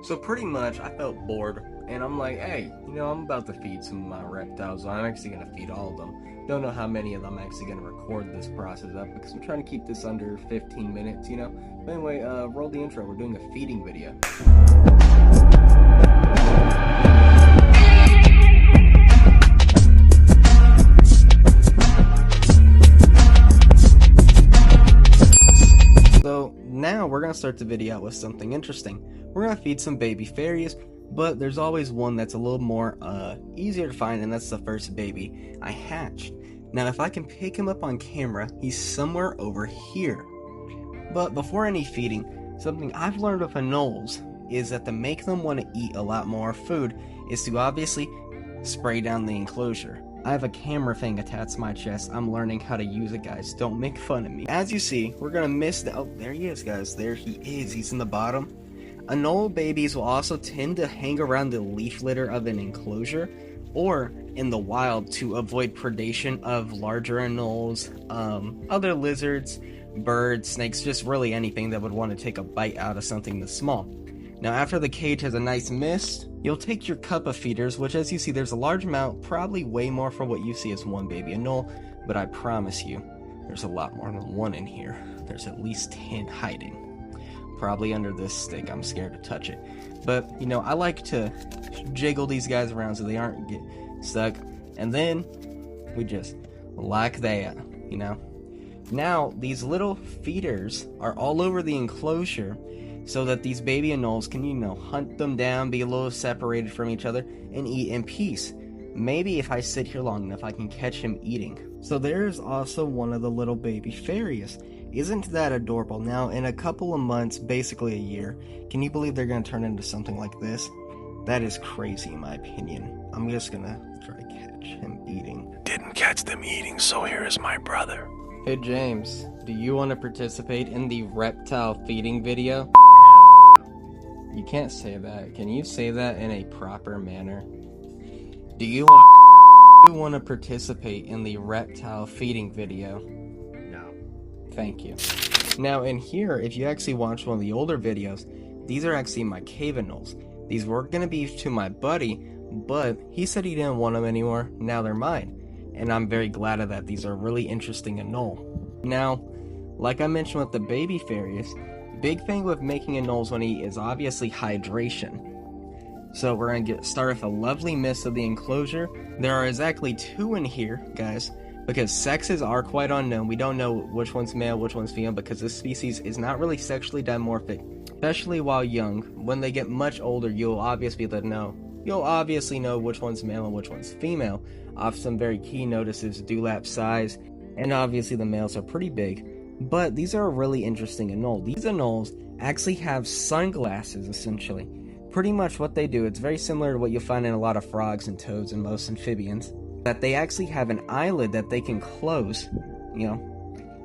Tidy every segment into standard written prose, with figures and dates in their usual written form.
So pretty much, I felt bored, and I'm like, hey, I'm about to feed some of my reptiles. I'm actually gonna feed all of them. Don't know how many of them I'm actually gonna record this process up because I'm trying to keep this under 15 minutes. But anyway, roll the intro. We're doing a feeding video. So now we're gonna start the video out with something interesting. We're gonna feed some baby fairies, but there's always one that's a little more easier to find, and that's the first baby I hatched. Now if I can pick him up on camera, he's somewhere over here. But before any feeding, something I've learned with anoles is that to make them want to eat a lot more food is to obviously spray down the enclosure. I have a camera thing attached to my chest. I'm learning how to use it, guys. Don't make fun of me. As you see, we're gonna miss the— oh, there he is, guys. There he is. He's in the bottom. Anole babies will also tend to hang around the leaf litter of an enclosure or in the wild to avoid predation of larger anoles, other lizards, birds, snakes, just really anything that would want to take a bite out of something this small. Now after the cage has a nice mist, you'll take your cup of feeders, which as you see there's a large amount, probably way more for what you see as one baby anole, but I promise you, there's a lot more than one in here. There's at least 10 hiding. Probably under this stick, I'm scared to touch it. But, I like to jiggle these guys around so they aren't get stuck. And then, we just, like that, Now, these little feeders are all over the enclosure so that these baby anoles can, hunt them down, be a little separated from each other, and eat in peace. Maybe if I sit here long enough, I can catch him eating. So there's also one of the little baby fairies. Isn't that adorable? Now, in a couple of months, basically a year, can you believe they're going to turn into something like this? That is crazy in my opinion. I'm just going to try to catch him eating. Didn't catch them eating, so here is my brother. Hey James, do you want to participate in the reptile feeding video? You can't say that. Can you say that in a proper manner? Do you want to participate in the reptile feeding video? No. Thank you. Now in here, if you actually watch one of the older videos, these are actually my cave anoles. These were going to be to my buddy, but he said he didn't want them anymore. Now they're mine. And I'm very glad of that. These are really interesting anole. Now, like I mentioned with the baby fairies, big thing with making anoles when eat is obviously hydration. So we're going to start with a lovely mist of the enclosure. There are exactly 2 in here, guys, because sexes are quite unknown. We don't know which one's male, which one's female, because this species is not really sexually dimorphic, especially while young. When they get much older, you'll obviously know which one's male and which one's female off some very key notices: dewlap size, and obviously the males are pretty big. But these are a really interesting anole. These anoles actually have sunglasses, essentially. Pretty much what they do, it's very similar to what you'll find in a lot of frogs and toads and most amphibians, that they actually have an eyelid that they can close,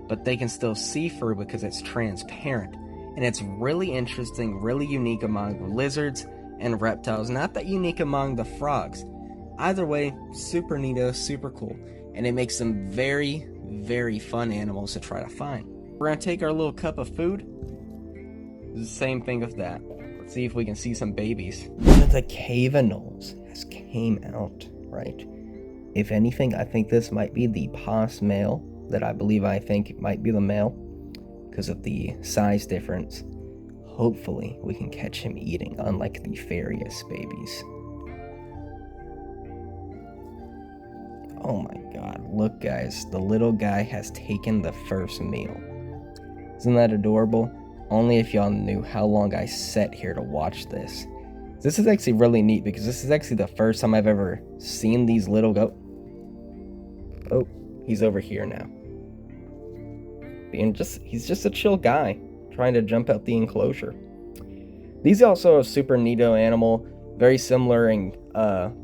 but they can still see through because it's transparent. And it's really interesting, really unique among lizards and reptiles, not that unique among the frogs. Either way, super neato, super cool, and it makes them very, very fun animals to try to find. We're gonna take our little cup of food. The same thing with that. Let's see if we can see some babies. One of the cave anoles has came out, right? If anything, I think this might be the pos male that I think might be the male because of the size difference. Hopefully, we can catch him eating, unlike the farius babies. Oh my god, look guys, the little guy has taken the first meal. Isn't that adorable? Only if y'all knew how long I sat here to watch this. This is actually really neat because this is actually the first time I've ever seen these little Oh, he's over here now. He's just a chill guy trying to jump out the enclosure. These also are a super neato animal, very similar in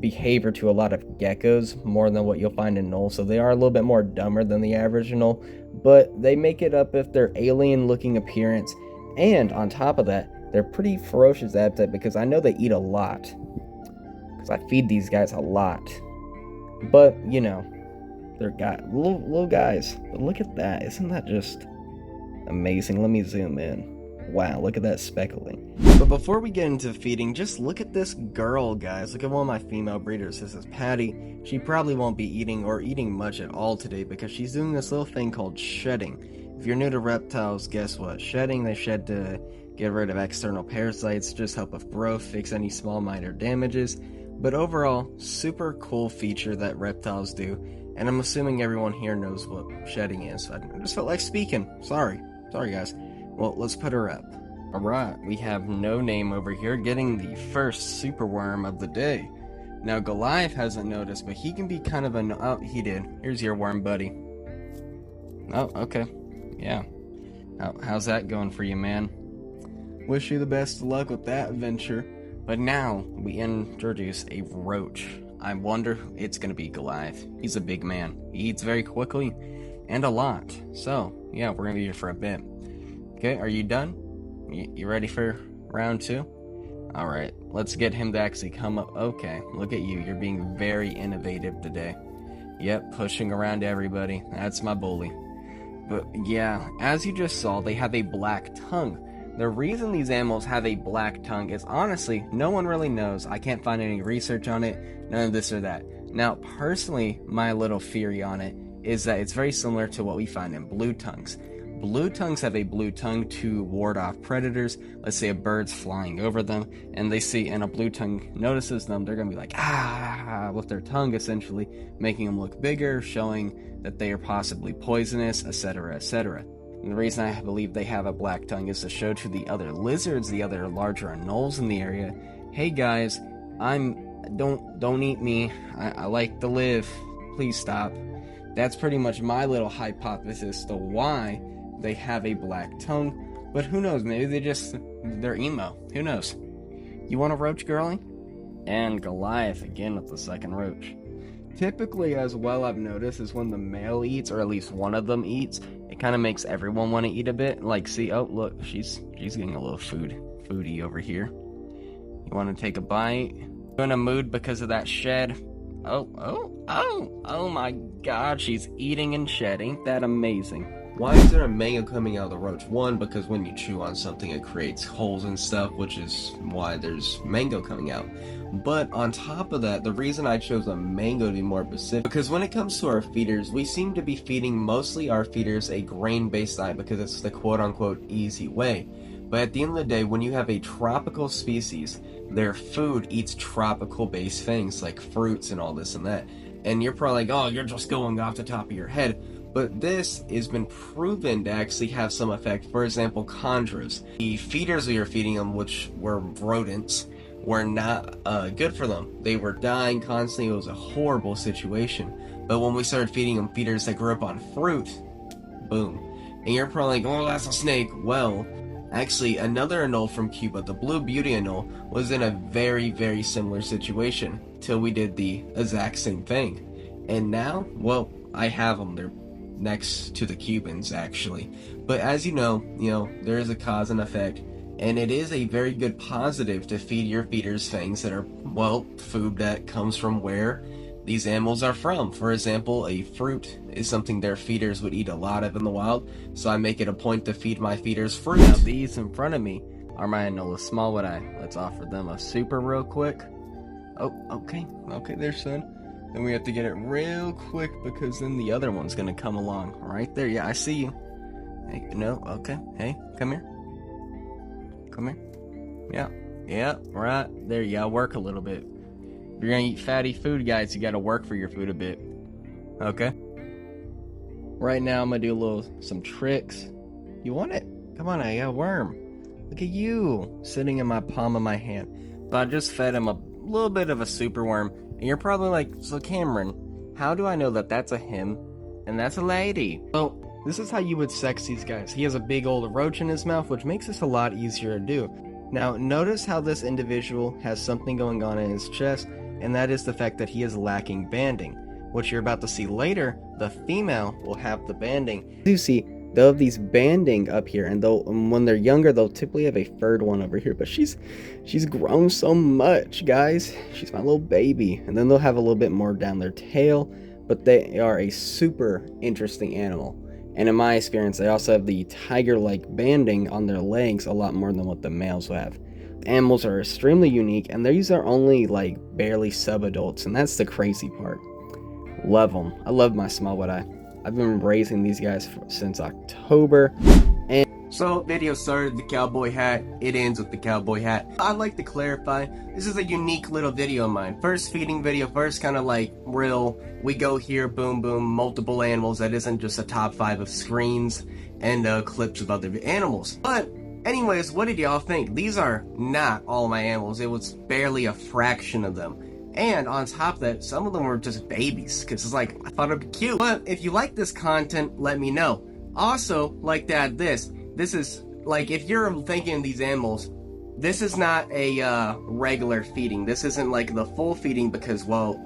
behavior to a lot of geckos, more than what you'll find in anoles. So they are a little bit more dumber than the average anole, but they make it up with their alien-looking appearance. And on top of that, they're pretty ferocious appetite because I know they eat a lot. Because I feed these guys a lot. But, they're little guys. But look at that. Isn't that just amazing? Let me zoom in. Wow, look at that speckling. But before we get into feeding, just look at this girl, guys. Look at one of my female breeders. This is Patty. She probably won't be eating or eating much at all today because she's doing this little thing called shedding. If you're new to reptiles, guess what? Shedding, they shed to get rid of external parasites, just help with growth, fix any small minor damages. But overall, super cool feature that reptiles do. And I'm assuming everyone here knows what shedding is. I just felt like speaking. Sorry guys. Well, let's put her up. Alright, we have No Name over here getting the first superworm of the day. Now, Goliath hasn't noticed, but he can be kind of oh, he did. Here's your worm, buddy. Oh, okay. Yeah. How's that going for you, man? Wish you the best of luck with that venture. But now, we introduce a roach. I wonder it's gonna be Goliath. He's a big man. He eats very quickly and a lot. So, yeah, we're gonna be here for a bit. Okay, are you done? You ready for round 2? Alright, let's get him to actually come up. Okay, look at you. You're being very innovative today. Yep, pushing around everybody. That's my bully. But yeah, as you just saw, they have a black tongue. The reason these animals have a black tongue is honestly, no one really knows. I can't find any research on it, none of this or that. Now, personally, my little theory on it is that it's very similar to what we find in blue tongues. Blue tongues have a blue tongue to ward off predators. Let's say a bird's flying over them, and they see, and a blue tongue notices them, they're gonna be like, ah, with their tongue essentially, making them look bigger, showing that they are possibly poisonous, etc., etc. And the reason I believe they have a black tongue is to show to the other lizards, the other larger anoles in the area, hey guys, don't eat me, I like to live, please stop. That's pretty much my little hypothesis to why they have a black tongue, but who knows, maybe they're emo, who knows. You want a roach, girlie? And Goliath again with the second roach. Typically, as well, I've noticed is when the male eats, or at least one of them eats, it kind of makes everyone want to eat a bit. Like, see, oh look, she's getting a little foodie over here. You want to take a bite? You in a mood because of that shed? Oh my god, she's eating and shedding. Ain't that amazing? Why is there a mango coming out of the roach? One, because when you chew on something it creates holes and stuff, which is why there's mango coming out. But on top of that, the reason I chose a mango to be more specific, because when it comes to our feeders, we seem to be feeding mostly our feeders a grain-based diet because it's the quote-unquote easy way. But at the end of the day, when you have a tropical species, their food eats tropical-based things like fruits and all this and that. And you're probably like, oh, you're just going off the top of your head. But this has been proven to actually have some effect. For example, chondros. The feeders we were feeding them, which were rodents, were not good for them. They were dying constantly. It was a horrible situation. But when we started feeding them feeders that grew up on fruit, boom. And you're probably like, oh, that's a snake. Well, actually, another anole from Cuba, the blue beauty anole, was in a very, very similar situation till we did the exact same thing. And now, well, I have them. They're next to the Cubans, actually. But as you know, there is a cause and effect, and it is a very good positive to feed your feeders things that are, well, food that comes from where these animals are from. For example, a fruit is something their feeders would eat a lot of in the wild, so I make it a point to feed my feeders fruit. Now these in front of me are my Anoles smallwood. Let's offer them a super real quick. Oh, okay, there, son. Then we have to get it real quick because then the other one's gonna come along. Right there, yeah, I see you. Hey, no, okay, hey, come here. Come here. Yeah, right there, you gotta work a little bit. If you're gonna eat fatty food, guys, you gotta work for your food a bit. Okay? Right now, I'm gonna do some tricks. You want it? Come on, I got a worm. Look at you, sitting in my palm of my hand. But I just fed him a little bit of a super worm. And you're probably like, so Cameron, how do I know that that's a him and that's a lady? So, this is how you would sex these guys. He has a big old roach in his mouth, which makes this a lot easier to do. Now, notice how this individual has something going on in his chest, and that is the fact that he is lacking banding. What you're about to see later, the female will have the banding. You see, they'll have these banding up here, and when they're younger, they'll typically have a furred one over here. But she's grown so much, guys. She's my little baby. And then they'll have a little bit more down their tail, but they are a super interesting animal. And in my experience, they also have the tiger-like banding on their legs a lot more than what the males will have. Animals are extremely unique, and these are only like barely sub-adults, and that's the crazy part. Love them. I love my Smallwood Eye. I've been raising these guys since October. So, video started with the cowboy hat, it ends with the cowboy hat. I'd like to clarify, this is a unique little video of mine. First feeding video, first kind of like real, we go here, boom boom, multiple animals, that isn't just a top 5 of screens and clips of other animals. But, anyways, what did y'all think? These are not all my animals, it was barely a fraction of them. And on top of that, some of them were just babies, because it's like, I thought it'd be cute. But if you like this content, let me know. Also, like to add this is, like, if you're thinking of these animals, this is not a regular feeding. This isn't like the full feeding because, well,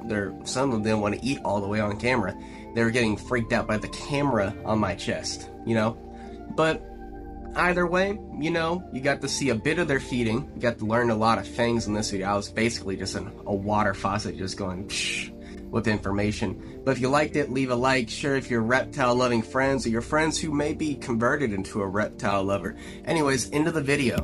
some of them want to eat all the way on camera. They're getting freaked out by the camera on my chest, you know? But either way, you know, you got to see a bit of their feeding. You got to learn a lot of things in this video. I was basically just a water faucet just going psh, with information. But if you liked it, leave a like. Share if you're reptile loving friends or your friends who may be converted into a reptile lover. Anyways, into the video.